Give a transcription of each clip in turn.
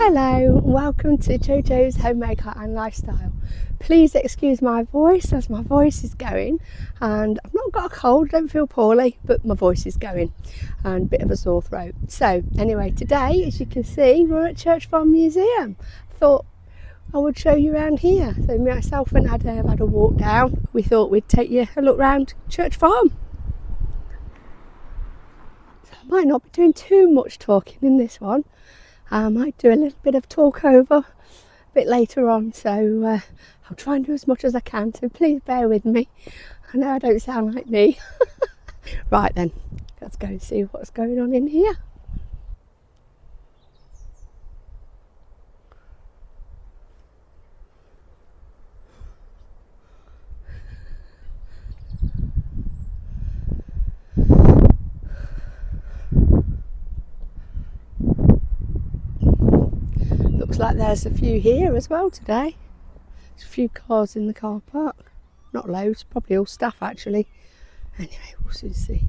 Hello, welcome to Jojo's Homemaker and Lifestyle. Please excuse my voice as my voice is going, and I've not got a cold, don't feel poorly, but my voice is going and a bit of a sore throat. So anyway, today, as you can see, we're at Church Farm Museum. I thought I would show you around here. So myself and Ada have had a walk down. We thought we'd take you a look round Church Farm. So I might not be doing too much talking in this one. I might do a little bit of talk over a bit later on, so I'll try and do as much as I can, so please bear with me. I know I don't sound like me. Right then, let's go and see what's going on in here. Looks like there's a few here as well today. There's a few cars in the car park. Not loads, probably all staff actually. Anyway, we'll soon see.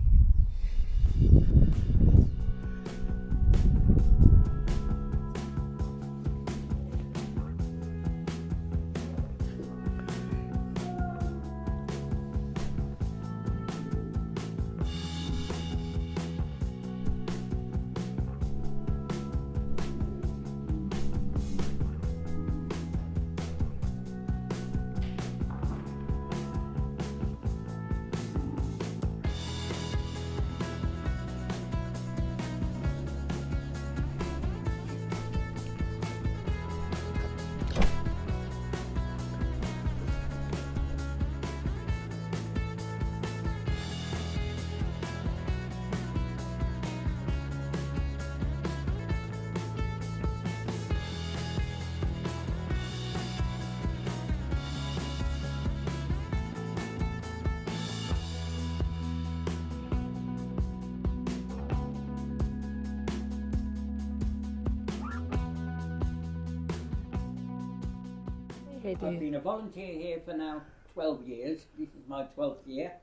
I've been a volunteer here for now 12 years. This is my 12th year.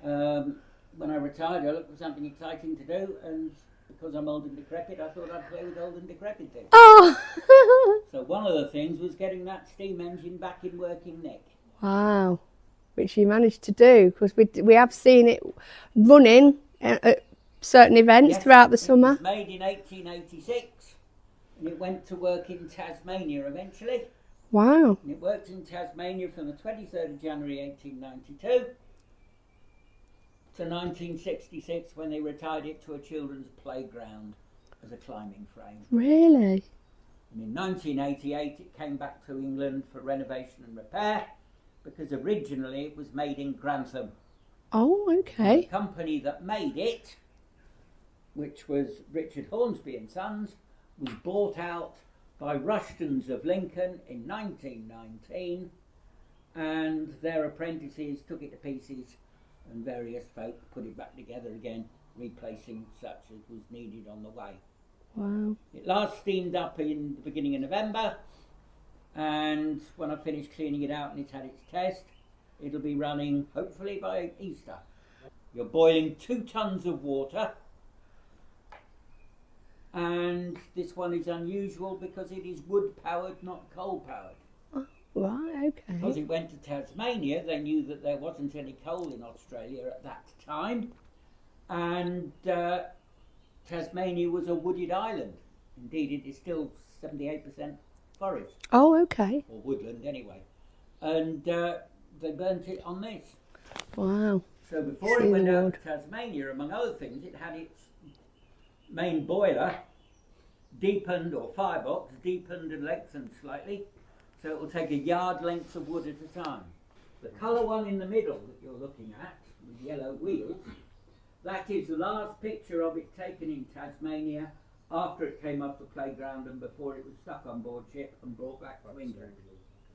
When I retired, I looked for something exciting to do, and because I'm old and decrepit, I thought I'd play with old and decrepit things. Oh! So one of the things was getting that steam engine back in working nick. Wow, which you managed to do, because we have seen it running at certain events throughout the summer. It was made in 1886, and it went to work in Tasmania eventually. Wow. And it worked in Tasmania from the 23rd of January 1892 to 1966, when they retired it to a children's playground as a climbing frame. Really? And in 1988 it came back to England for renovation and repair, because originally it was made in Grantham. Oh, okay. The company that made it, which was Richard Hornsby and Sons, was bought out by Rushtons of Lincoln in 1919, and their apprentices took it to pieces, and various folk put it back together again, replacing such as was needed on the way. Wow. It last steamed up in the beginning of November, and when I finish cleaning it out and it's had its test, it'll be running hopefully by Easter. You're boiling 2 tons of water, and this one is unusual because it is wood powered, not coal powered. Oh, right, okay. Because it went to Tasmania, they knew that there wasn't any coal in Australia at that time, and Tasmania was a wooded island. Indeed, it is still 78% forest. Oh, okay. Or woodland anyway. And they burnt it on this. Wow. So before it went out to Tasmania, among other things, it had its main boiler deepened, or firebox deepened and lengthened slightly, so it will take a yard length of wood at a time. The colour one in the middle that you're looking at, with yellow wheels, that is the last picture of it taken in Tasmania after it came off the playground and before it was stuck on board ship and brought back to England.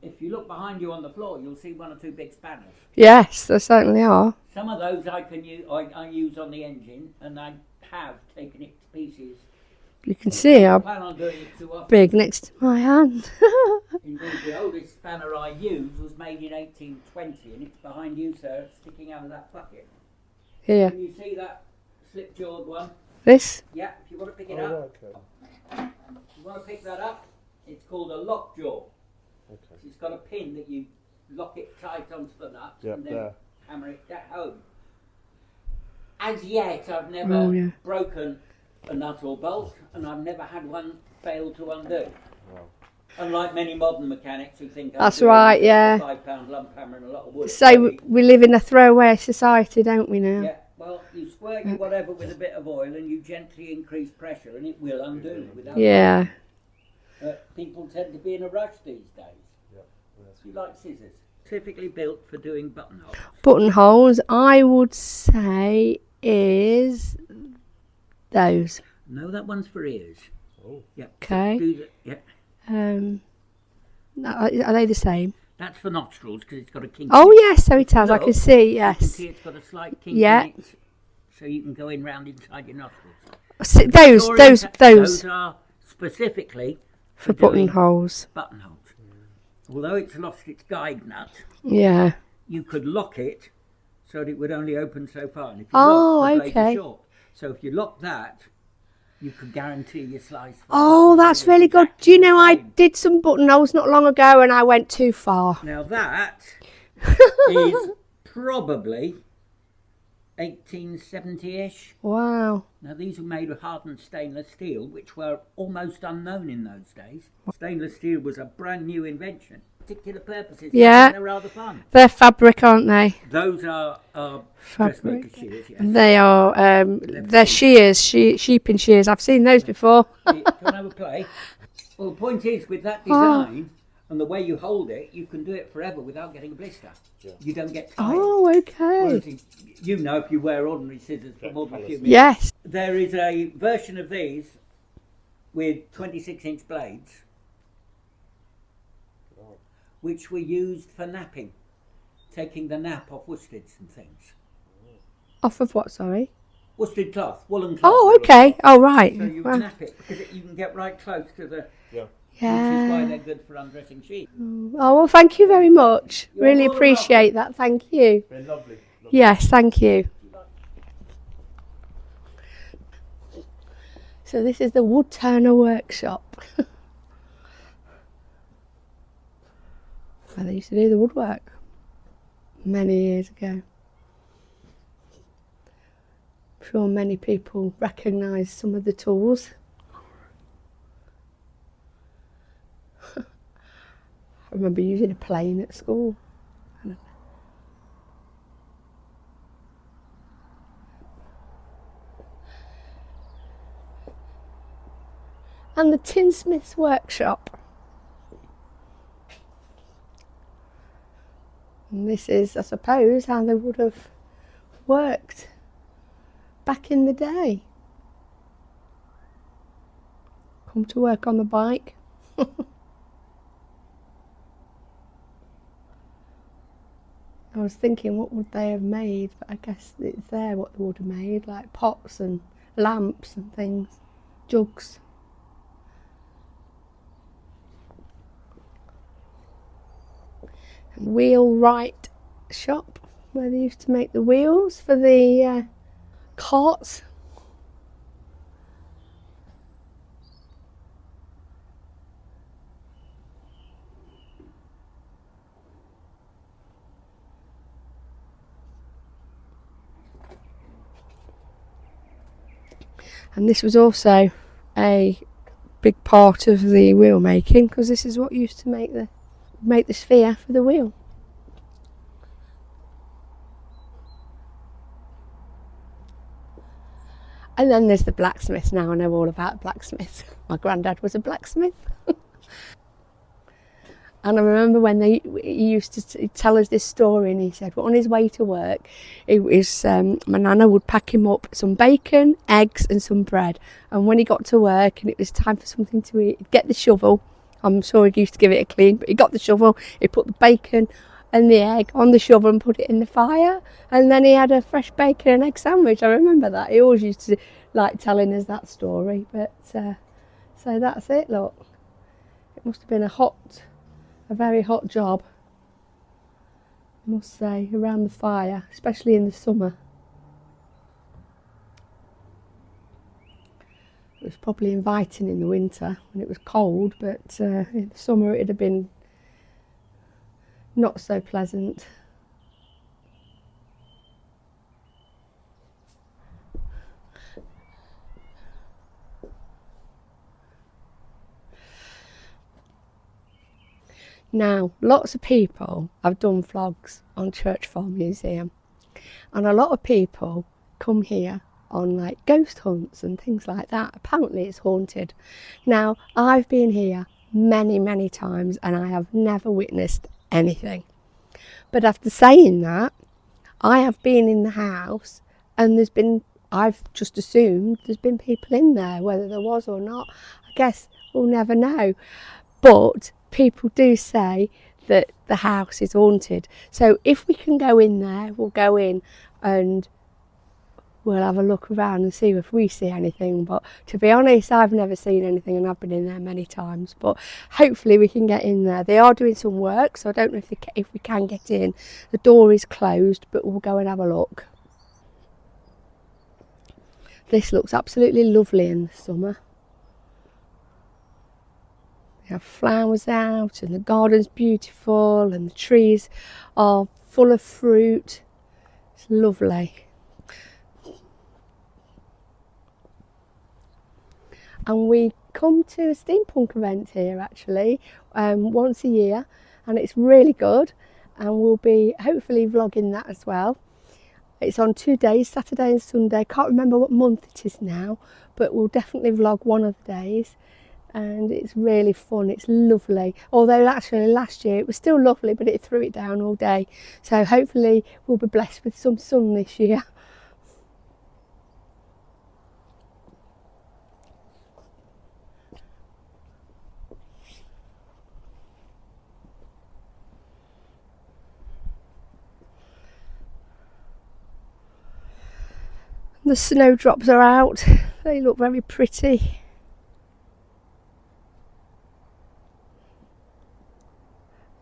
If you look behind you on the floor, you'll see 1 or 2 big spanners. Yes, there certainly are. Some of those I use on the engine, and I have taken it to pieces. You can see how plan on doing it too often. big next to my hand. Indeed, the oldest spanner I used was made in 1820, and it's behind you, sir, sticking out of that bucket. Here. Can you see that slip-jawed one? This? Yeah, if you want to pick it up. Okay. You want to pick that up? It's called a lockjaw. Okay. It's got a pin that you lock it tight onto the nut Yep, and then there. hammer it home. As yet, I've never broken a nut or bolt, and I've never had one fail to undo. Wow. Unlike many modern mechanics who think That's right, yeah. a £5 lump hammer and a lot of wood. So we live in a throwaway society, don't we now? Yeah, well, you squirt your whatever with a bit of oil and you gently increase pressure and it will undo without. Yeah. People tend to be in a rush these days. Yep. You like scissors? Specifically built for doing buttonholes. Buttonholes, I would say, is those. No, that one's for ears. Oh. Yeah. Okay. Yeah. Are they the same? That's for nostrils because it's got a kink. Oh yes, so it has. I can see. You can Yes. see it's got a slight kink Yeah. in it, so you can go in round inside your nostrils. So those Those are specifically for doing buttonholes. buttonholes. Although it's lost its guide nut, Yeah. you could lock it so that it would only open so far. And if you Oh, lock, the blades are okay. short. So if you lock that, you could guarantee your slice. Oh, that's really good. Do you know I did some buttonholes not long ago and I went too far. Now that is probably 1870-ish. Wow. Now these were made of hardened stainless steel, which were almost unknown in those days. Stainless steel was a brand new invention. Particular purposes. Yeah. They're rather fun. They're fabric, aren't they? Those are Fabric. dressmaker shears, yes. They are. They're shears, sheep in shears. I've seen those before. Can I have a play? Well, the point is, with that design and the way you hold it, you can do it forever without getting a blister. Yeah. You don't get tired. Oh, okay. Whereas you know, if you wear ordinary scissors for more than a few minutes. Yes. There is a version of these with 26-inch blades, which were used for napping, taking the nap off worsteds and things. Off of what, sorry? Worsted cloth, woolen cloth. Oh, okay. Oh, right. So you Well, nap it because you can get right close to the. Yeah. Which is why yeah. they're good for undressing sheep. Oh, well, thank you very much. You're Really more than appreciate that. Thank you. Been lovely. Yes, thank you. So this is the wood turner workshop. Where they used to do the woodwork many years ago. I'm sure many people recognise some of the tools. I remember using a plane at school. And the tinsmith's workshop. And this is, I suppose, how they would have worked back in the day. Come to work on the bike. I was thinking, what would they have made? But I guess it's there what they would have made, like pots and lamps and things, jugs. And wheelwright shop, where they used to make the wheels for the carts. And this was also a big part of the wheel making, because this is what used to make the sphere for the wheel. And then there's the blacksmith. Now I know all about blacksmiths. My granddad was a blacksmith. And I remember when he used to tell us this story, and he said, well, on his way to work, my nana would pack him up some bacon, eggs and some bread. And when he got to work and it was time for something to eat, he'd get the shovel. I'm sure he used to give it a clean, but he got the shovel, he put the bacon and the egg on the shovel and put it in the fire. And then he had a fresh bacon and egg sandwich. I remember that. He always used to like telling us that story. But so that's it, look. It must have been a very hot job, I must say, around the fire, especially in the summer. It was probably inviting in the winter when it was cold, but in the summer it'd have been not so pleasant. Now, lots of people have done vlogs on Church Farm Museum, and a lot of people come here on like ghost hunts and things like that. Apparently it's haunted. Now, I've been here many times and I have never witnessed anything. But after saying that, I have been in the house and I've just assumed there's been people in there. Whether there was or not, I guess we'll never know. But people do say that the house is haunted. So if we can go in there, we'll go in and we'll have a look around and see if we see anything. But to be honest, I've never seen anything and I've been in there many times. But hopefully we can get in there. They are doing some work, so I don't know if we can get in. The door is closed, but we'll go and have a look. This looks absolutely lovely in the summer. We have flowers out and the garden's beautiful and the trees are full of fruit. It's lovely. And we come to a steampunk event here actually once a year, and it's really good, and we'll be hopefully vlogging that as well. It's on 2 days, Saturday and Sunday. Can't remember what month it is now, but we'll definitely vlog one of the days. And it's really fun, it's lovely. Although actually last year it was still lovely, but it threw it down all day. So hopefully we'll be blessed with some sun this year. The snowdrops are out, they look very pretty.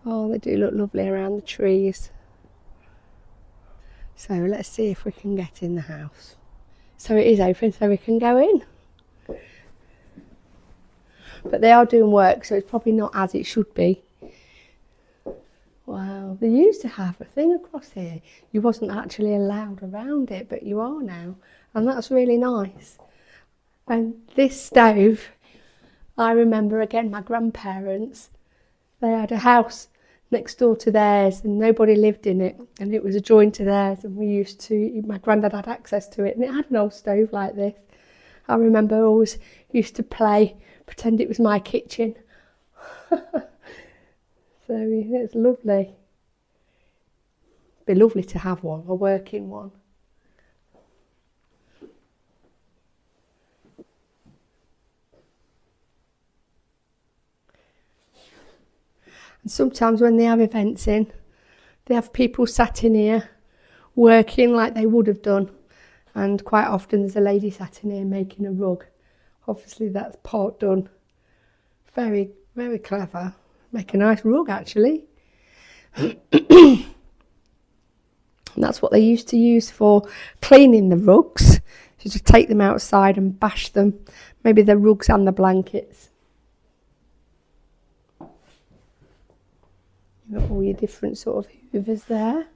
Oh, they do look lovely around the trees. So let's see if we can get in the house. So it is open, so we can go in. But they are doing work, so it's probably not as it should be. Wow, they used to have a thing across here. You wasn't actually allowed around it, but you are now. And that's really nice. And this stove, I remember again, my grandparents, they had a house next door to theirs and nobody lived in it, and it was adjoined to theirs, and my granddad had access to it, and it had an old stove like this. I remember always used to pretend it was my kitchen. So it's lovely. It'd be lovely to have one, a working one. And sometimes when they have events in, they have people sat in here working like they would have done. And quite often there's a lady sat in here making a rug. Obviously that's part done. Very, very clever. Make a nice rug actually. And that's what they used to use for cleaning the rugs. You just take them outside and bash them. Maybe the rugs and the blankets. You've got all your different sort of hoovers there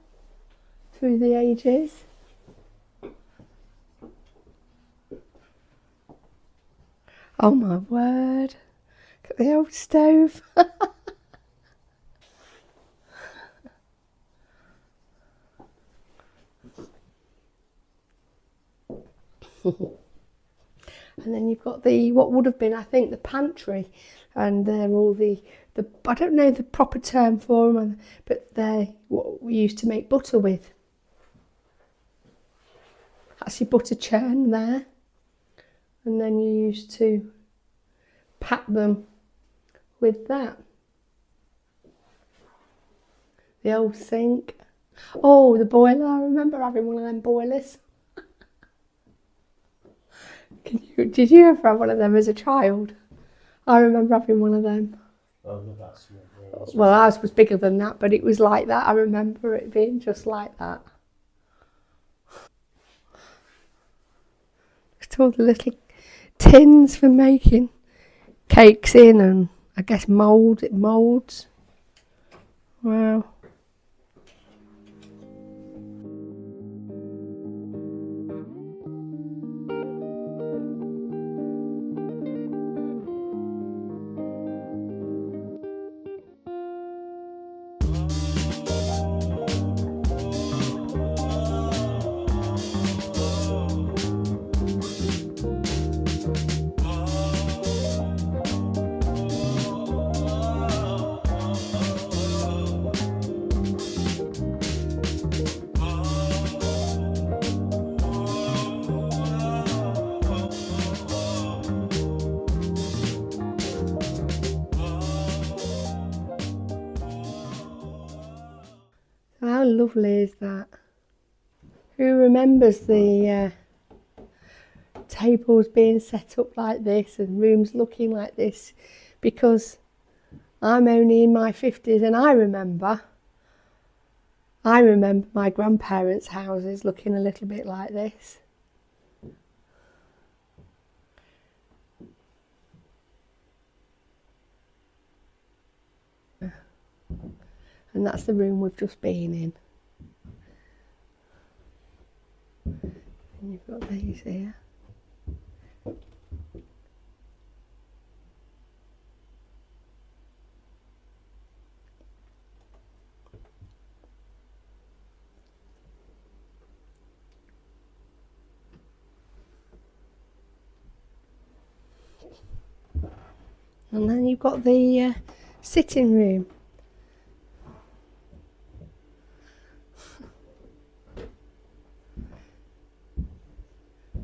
through the ages. Oh my word, look at the old stove. And then you've got what would have been, I think, the pantry, and they're all the I don't know the proper term for them, but they're what we used to make butter with. That's your butter churn there, and then you used to pat them with that. The old sink. Oh, the boiler, I remember having one of them boilers. Did you ever have one of them as a child? I remember having one of them. Oh, no, that's not. Well, ours was bigger than that, but it was like that. I remember it being just like that. Look at all the little tins for making cakes in, and I guess it moulds. Wow. How lovely is that? Who remembers the tables being set up like this and rooms looking like this? Because I'm only in my 50s and I remember my grandparents' houses looking a little bit like this. And that's the room we've just been in. And you've got these here. And then you've got the sitting room.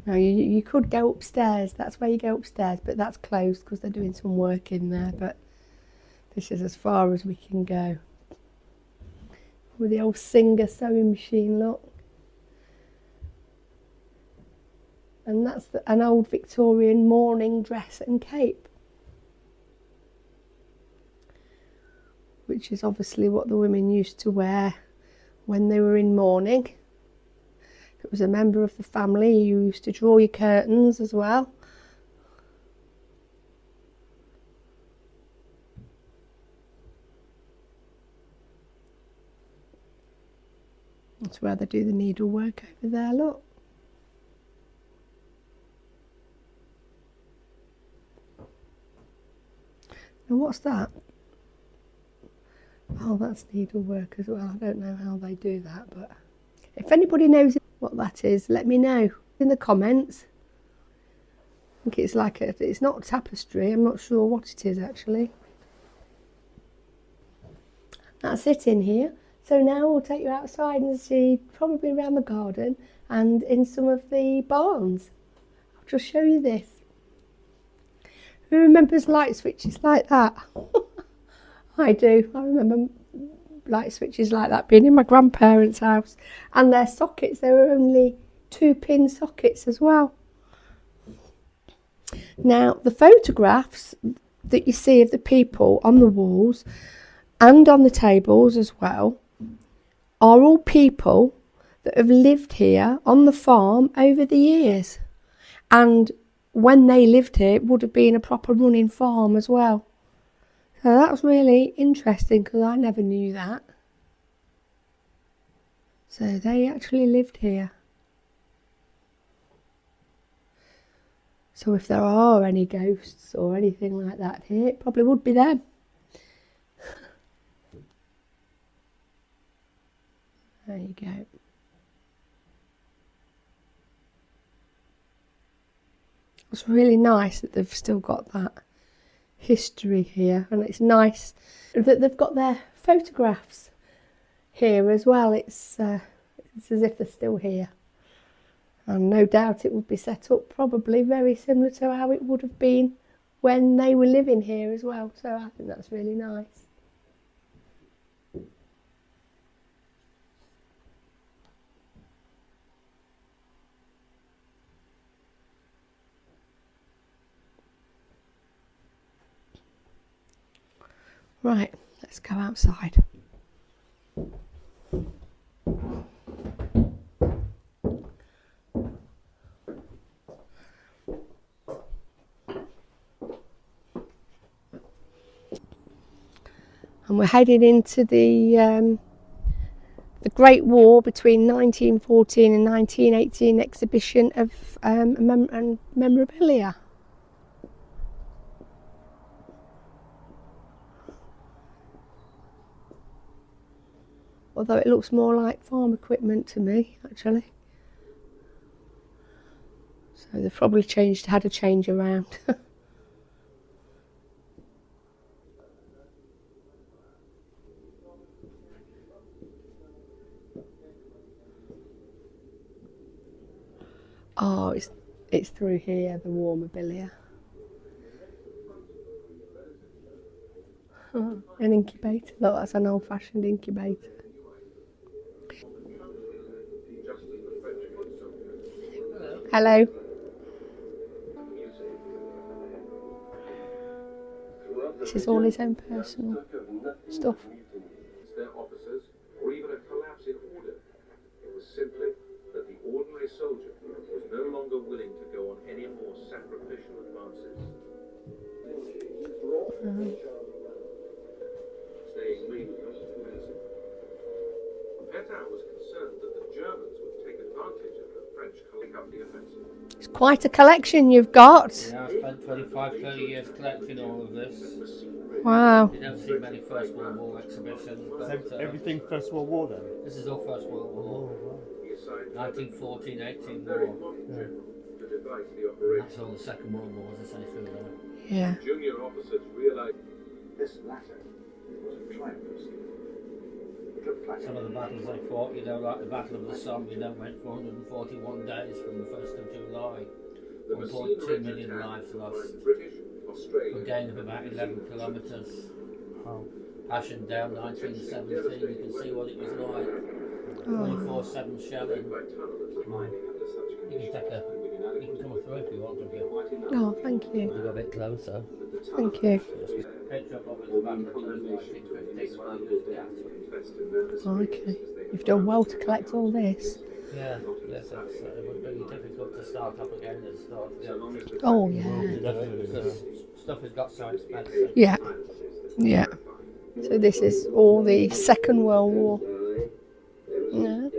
Now you could go upstairs, that's where you go upstairs, but that's closed because they're doing some work in there, but this is as far as we can go. With the old Singer sewing machine, look. And that's an old Victorian morning dress and cape, which is obviously what the women used to wear when they were in mourning. If it was a member of the family, you used to draw your curtains as well. That's where they do the needlework over there, look. And what's that? Oh, that's needlework as well. I don't know how they do that, but if anybody knows what that is, let me know in the comments. I think it's like it's not tapestry, I'm not sure what it is actually. That's it in here. So now we'll take you outside and see, probably around the garden and in some of the barns. I'll just show you this. Who remembers light switches like that? I do. I remember light switches like that being in my grandparents' house, and their sockets, they were only 2-pin sockets as well. Now the photographs that you see of the people on the walls and on the tables as well are all people that have lived here on the farm over the years, and when they lived here it would have been a proper running farm as well. So that was really interesting because I never knew that. So they actually lived here. So if there are any ghosts or anything like that here, it probably would be them. There you go. It's really nice that they've still got that history here, and it's nice that they've got their photographs here as well. It's as if they're still here, and no doubt it would be set up probably very similar to how it would have been when they were living here as well. So I think that's really nice. Right, let's go outside. and we're heading into the Great War between 1914 and 1918 exhibition of memorabilia. Although it looks more like farm equipment to me, actually. So they've probably had a change around. Oh, it's through here, the war mobilia. Oh, an incubator. Look, that's an old-fashioned incubator. Hello. This is all his own personal stuff. Their officers, or even a collapse in order. It was simply that the ordinary soldier was no longer willing to go on any more sacrificial advances. Staying mainly offensive. Petain was concerned that the Germans would take advantage of the French calling up the offensive. It's quite a collection you've got. Yeah, I spent 25-30 years collecting all of this. Wow. You don't see many First World War exhibitions. But, Everything First World War then? This is all First World War. 1914-18 war. Yeah. That's all the Second World War, as I say, through there. Yeah. Junior officers realized this latter was a triumph of skill. Some of the battles they fought, like the Battle of the Somme, went 441 days from the 1st of July. 1.2 million lives lost. British, Australian, A gain of about 11 kilometres. Passchendaele 1917, you can see what it was like. 24/7 shelling. You can come through if you want to. Oh, thank you. Go a bit closer. Thank you. Okay. You've done well to collect all this. Yeah, yes, it would be difficult to start up again and start again. Oh, yeah. Because stuff has got so expensive. Yeah. Yeah. So this is all the Second World War. Yeah.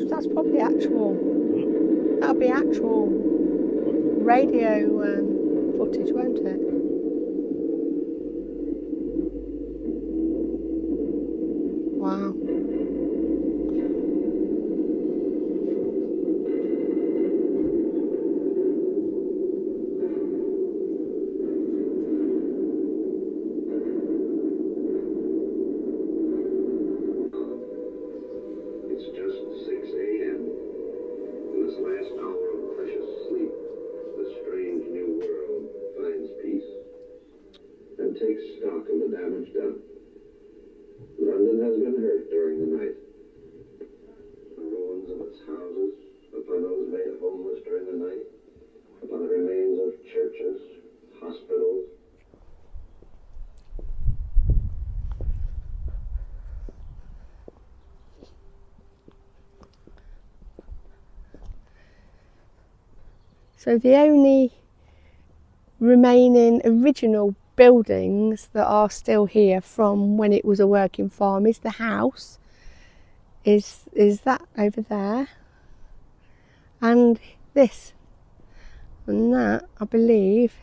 That's probably actual. That'll be actual radio footage, won't it? Wow. It's just 6 a.m. In this last hour of precious sleep, the strange new world finds peace and takes stock of the damage done. London has been hurt during the night. The ruins of its houses, upon those made homeless during the night, upon the remains of churches, hospitals. So the only remaining original buildings that are still here from when it was a working farm is the house, is that over there, and this, and that I believe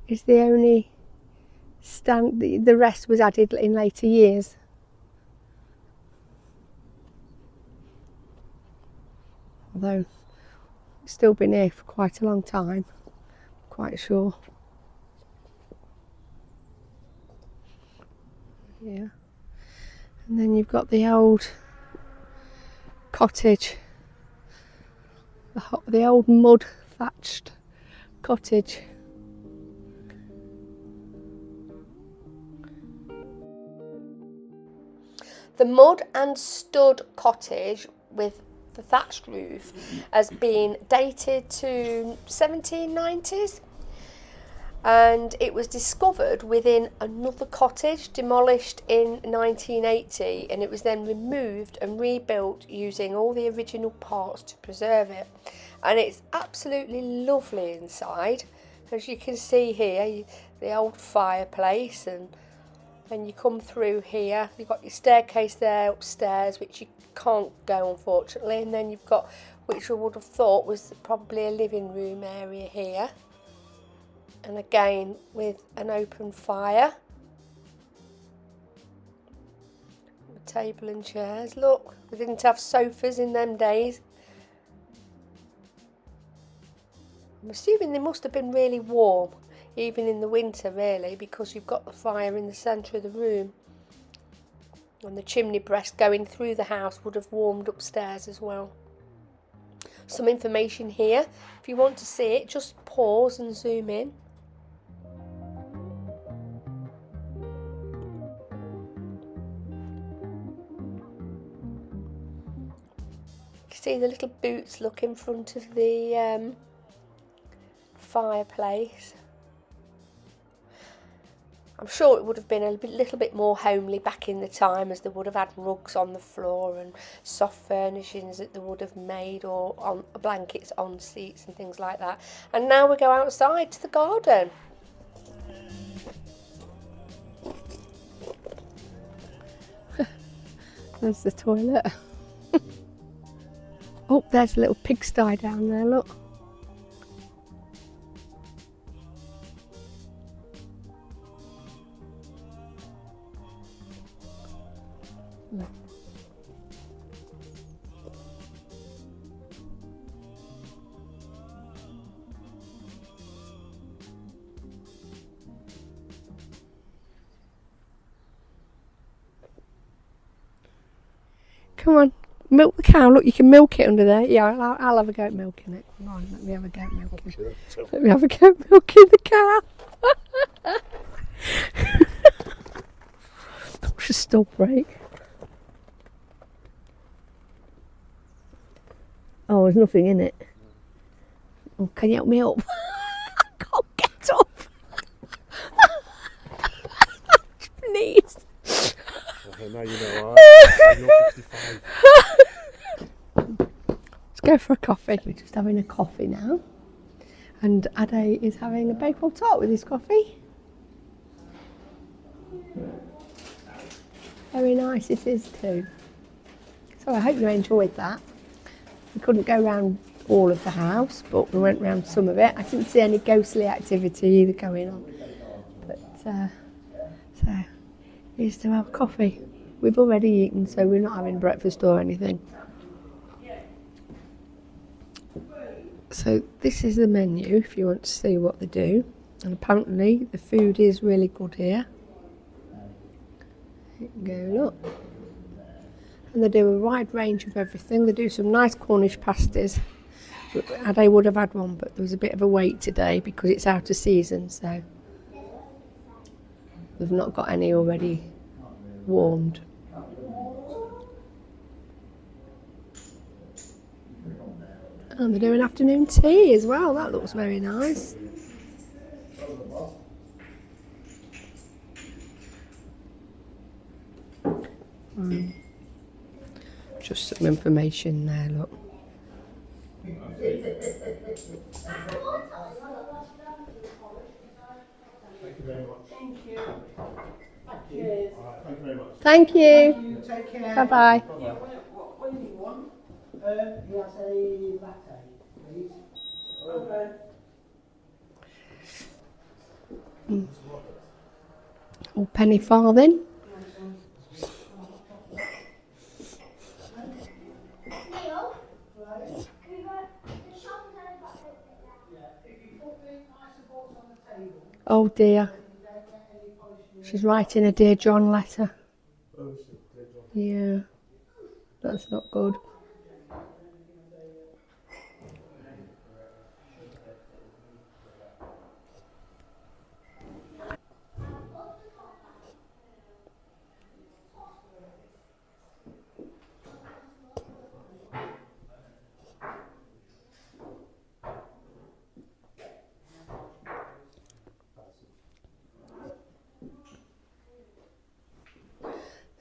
is the only stand. The rest was added in later years. Although it's still been here for quite a long time, quite sure. Yeah. And then you've got the old cottage, the old mud thatched cottage. The mud and stud cottage with the thatched roof has been dated to 1790s, and it was discovered within another cottage demolished in 1980, and it was then removed and rebuilt using all the original parts to preserve it. And it's absolutely lovely inside, as you can see here, the old fireplace, and you come through here, you've got your staircase there upstairs, which you can't go unfortunately, and then you've got, which I would have thought was probably a living room area here, and again with an open fire, a table and chairs. Look, we didn't have sofas in them days. I'm assuming they must have been really warm, even in the winter really, because you've got the fire in the centre of the room, and the chimney breast going through the house would have warmed upstairs as well. Some information here, if you want to see it, just pause and zoom in. You can see the little boots look in front of the fireplace. I'm sure it would have been a little bit more homely back in the time, as they would have had rugs on the floor and soft furnishings that they would have made, or on blankets on seats and things like that. And now we go outside to the garden. There's the toilet. Oh, there's a little pigsty down there, look. Come on, milk the cow. Look, you can milk it under there. Yeah, I'll have a go at milking it. Come on, let me have a go at milking it. Let me have a go at milking the cow. Should still break. Oh, there's nothing in it. Oh, can you help me up? I can't get up. Please. Okay, now you know you're 55. Let's go for a coffee. We're just having a coffee now. And Ade is having a Bakewell tart with his coffee. Very nice it is too. So I hope you enjoyed that. We couldn't go around all of the house, but we went around some of it. I didn't see any ghostly activity either going on. But so here's to have coffee. We've already eaten, so we're not having breakfast or anything. So this is the menu if you want to see what they do. And apparently the food is really good here. There you go, look. And they do a wide range of everything. They do some nice Cornish pasties. Ade would have had one, but there was a bit of a wait today because it's out of season, so we've not got any already warmed. And they're doing afternoon tea as well. That looks very nice. Just some information there, look. Thank you very much. Thank you. Cheers. All right, thank you very much. Thank you. You take care. Bye bye. What do you want? He has a latte, please. Okay. Or penny farthing. Oh dear. She's writing a Dear John letter. Yeah. That's not good.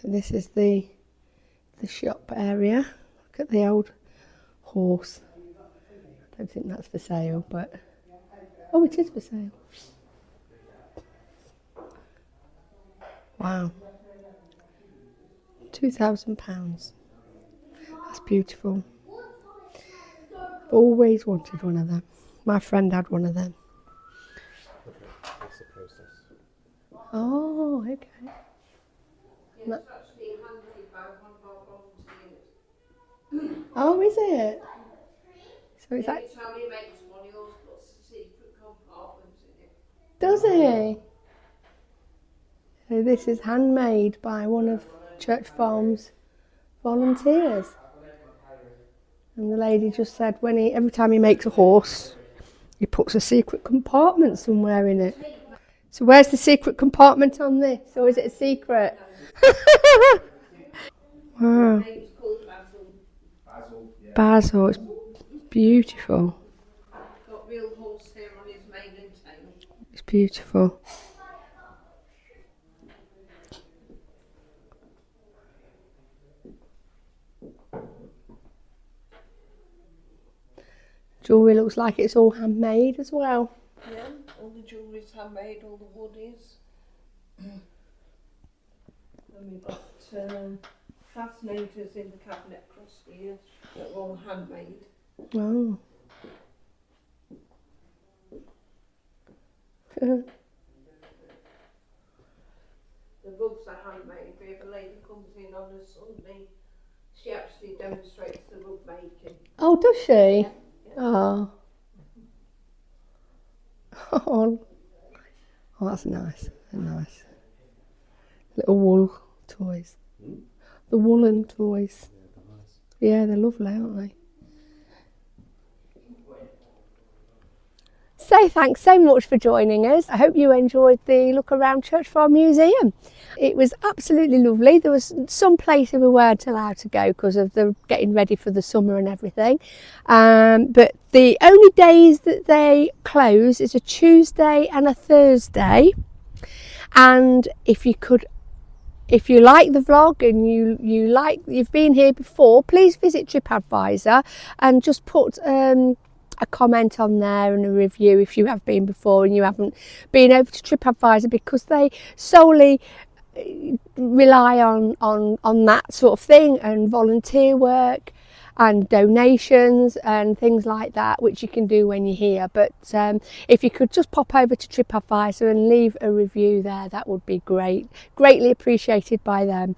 This is the shop area. Look at the old horse. I don't think that's for sale, but oh, it is for sale. Wow, £2,000. That's beautiful. Always wanted one of them. My friend had one of them. Okay, that's the process. Oh, okay. It's actually handled by one of our volunteers. Oh, is it? So it's like, Every time he makes one, he always puts a secret compartment in it. does he? So this is handmade by one of Church Farm's volunteers. And the lady just said every time he makes a horse, he puts a secret compartment somewhere in it. So where's the secret compartment on this? Or is it a secret? Wow. His name's called Basil. Basil, it's beautiful. Got real horse hair on his mane and tail. It's beautiful. Jewellery looks like it's all handmade as well. Yeah, all the jewellery's handmade, all the wood is. And we've got fascinators in the cabinet across here that are all handmade. Oh. The rugs are handmade. If a lady comes in on a Sunday, she actually demonstrates the rug making. Oh, does she? Yeah. Oh. Oh, that's nice. They're nice. Little wool toys. The woolen toys. Yeah, they're lovely, aren't they? So thanks so much for joining us. I hope you enjoyed the look around Church Farm Museum. It was absolutely lovely. There was some places we weren't allowed to go because of the getting ready for the summer and everything. But the only days that they close is a Tuesday and a Thursday. And if you like the vlog and you've been here before, please visit TripAdvisor and just put a comment on there and a review if you have been before and you haven't been over to TripAdvisor, because they solely rely on that sort of thing and volunteer work and donations and things like that, which you can do when you're here. But if you could just pop over to TripAdvisor and leave a review there, that would be greatly appreciated by them.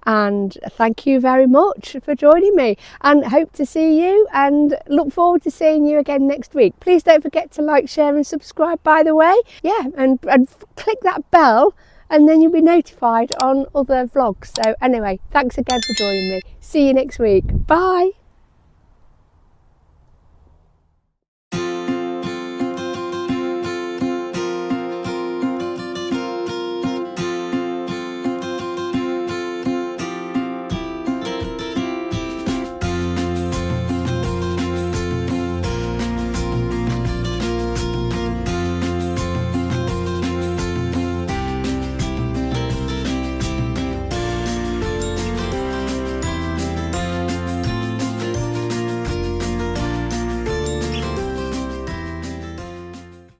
And thank you very much for joining me, and hope to see you and look forward to seeing you again next week. Please don't forget to like, share and subscribe, by the way. Yeah, and click that bell and then you'll be notified on other vlogs. So anyway, thanks again for joining me. See you next week. Bye.